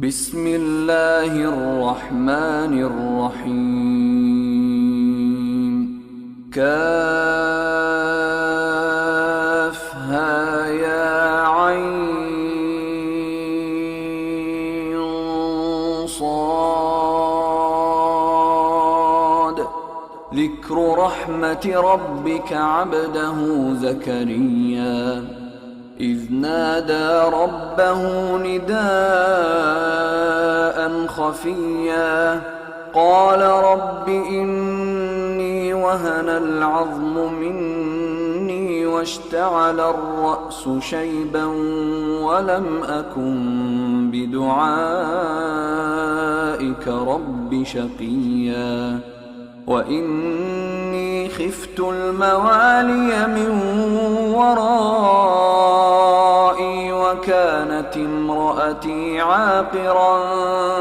بسم الله الرحمن الرحيم. كافها يا عين صاد. ذكر رحمة ربك عبده زكريا إذ نادى ربه نداء خفيا قال رب إني وهن العظم مني واشتعل الرأس شيبا ولم أكن بدعائك رب شقيا وإني خفت الموالي من ورائي وكانت امرأتي عاقرا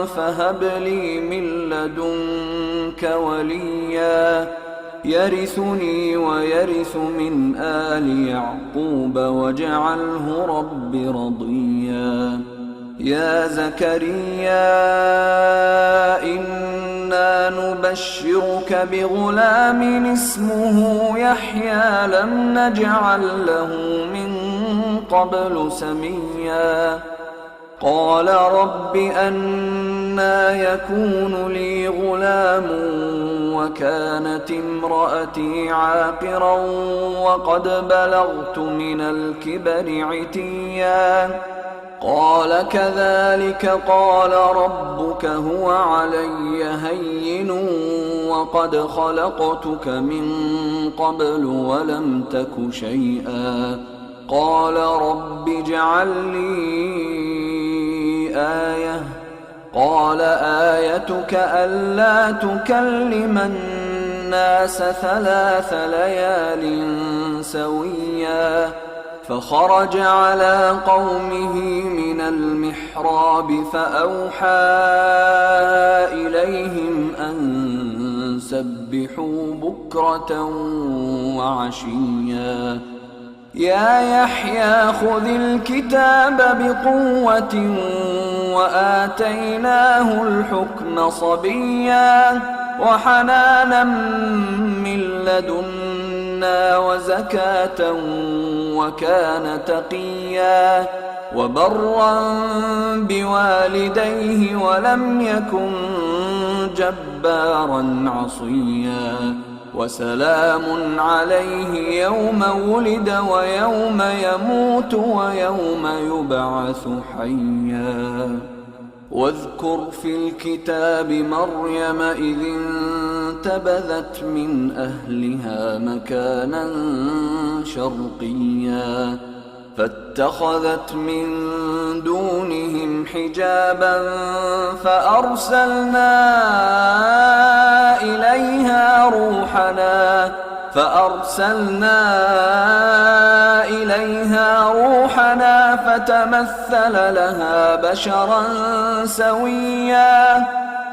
فهب لي من لدنك وليا يرثني ويرث من آل يعقوب واجعله رب رضيا. يا زكريا إنا نبشرك بغلام اسمه يحيى لم نجعل له من قبل سميا. قال رب أنى يكون لي غلام وكانت امرأتي عاقرا وقد بلغت من الكبر عتيا. قال كذلك قال ربك هو علي هين وقد خلقتك من قبل ولم تك شيئا. قال رب اجعل لي آية. قال آيتك ألا تكلم الناس 3 ليال سويا. فخرج على قومه من المحراب فأوحى إليهم أن سبحوا بكرة وعشيا. يا يحيى خذ الكتاب بقوة وآتيناه الحكم صبيا وحنانا من لدنا وزكاة وكان تقيا وبرا بوالديه ولم يكن جبارا عصيا. وسلام عليه يوم ولد ويوم يموت ويوم يبعث حيا. واذكر في الكتاب مريم إذ انتبذت من أهلها مكانا شرقيا فاتخذت من دونهم حجابا فأرسلنا إليها روحنا فتمثل لها بشرا سويا.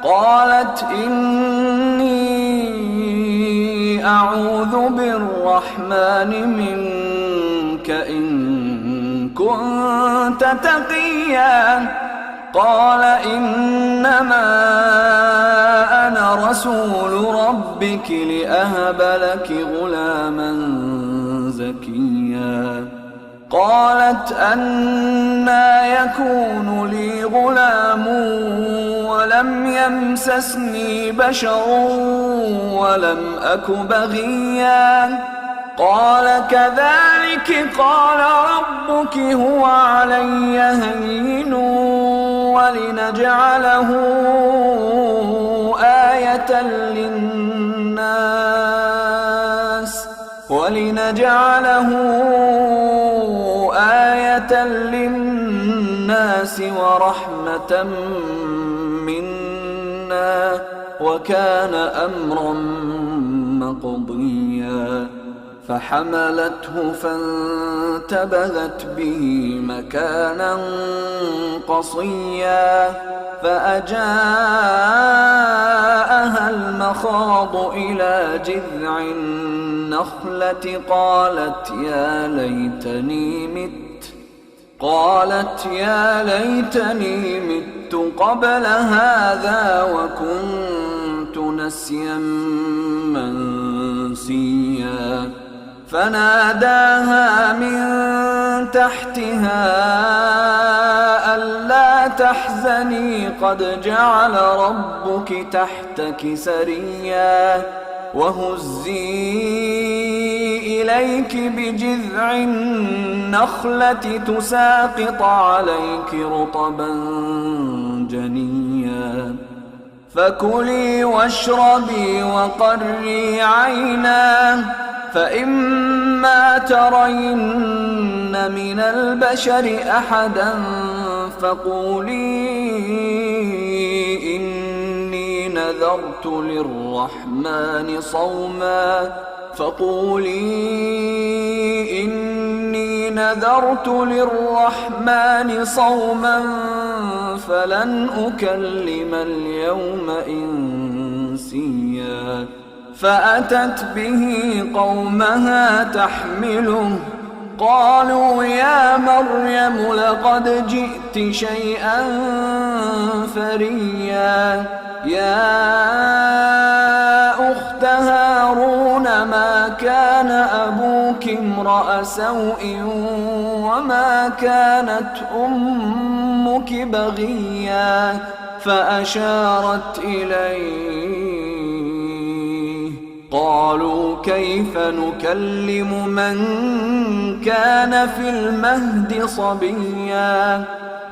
قالت إني أعوذ بالرحمن منك إن كنت تقيا. قال إنما أنا رسول ربك لأهب لك غلاما زكيا. قالت أنى يكون لي غلام ولم يمسسني بشر ولم أك بغيا. قال كذلك قال ربك هو علي هين ولنجعله آية للناس ورحمة منا وكان أمرا مقضيا. فحملته فانتبذت به مكانا قصيا فأجاءها المخاض إلى جذع النخلة قالت يا ليتني مت قالت يا ليتني مت قبل هذا وكنت نسيا منسيا فناداها من تحتها ألا تحزني قد جعل ربك تحتك سريا وهزي إليك بجذع النخلة تساقط عليك رطبا جنيا فكلي واشربي وقري عينا فإما ترين من البشر أحدا فقولي إني نذرت للرحمن صوما فلن أكلم اليوم إنسيا فأتت به قومها تحمله قالوا يا مريم لقد جئت شيئا فريا يا أخت هارون ما كان أبوك امرأ سوء وما كانت أمك بغيا فأشارت إليه قالوا كيف نكلم من كان في المهد صبيا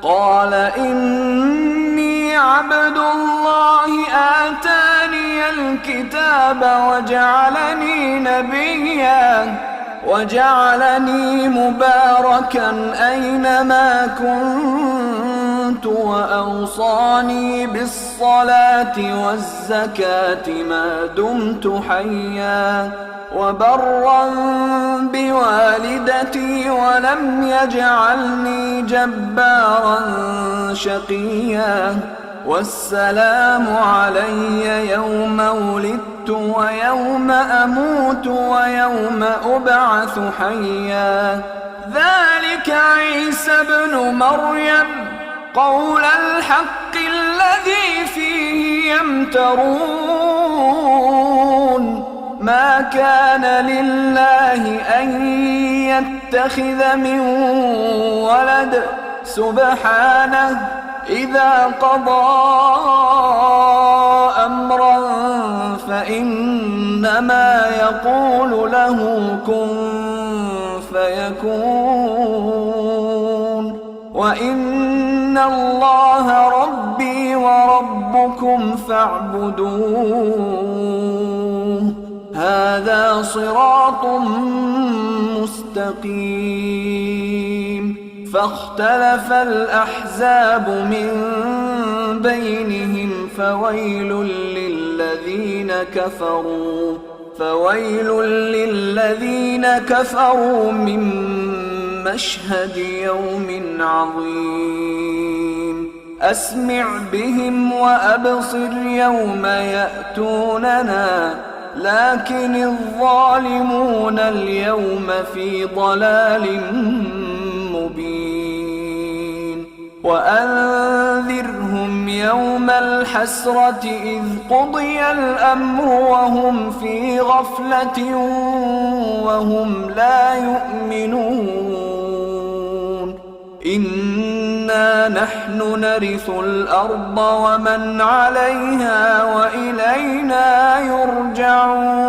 قال إني عبد الله آتاني الكتاب وجعلني نبيا وجعلني مباركا أينما كنت وأوصاني بالصلاة والزكاة ما دمت حيا وبرا بوالدتي ولم يجعلني جبارا شقيا والسلام علي يوم ولدت ويوم أموت ويوم أبعث حيا ذلك عيسى ابن مريم قول الحق الذي فيه يمترون ما كان لله أن يتخذ من ولد سبحانه إذا قضى أمرا فإنما يقول له كن فيكون وإن الله ربي وربكم فاعبدوه هذا صراط مستقيم فاختلف الأحزاب من بينهم فويل للذين كفروا من مشهد يوم عظيم أسمع بهم وأبصر يوم يأتوننا لكن الظالمون اليوم في ضلال مبين وأنذرهم يوم الحسرة إذ قضي الأمر وهم في غفلة وهم لا يؤمنون إنا نحن نرث الأرض ومن عليها وإلينا يرجعون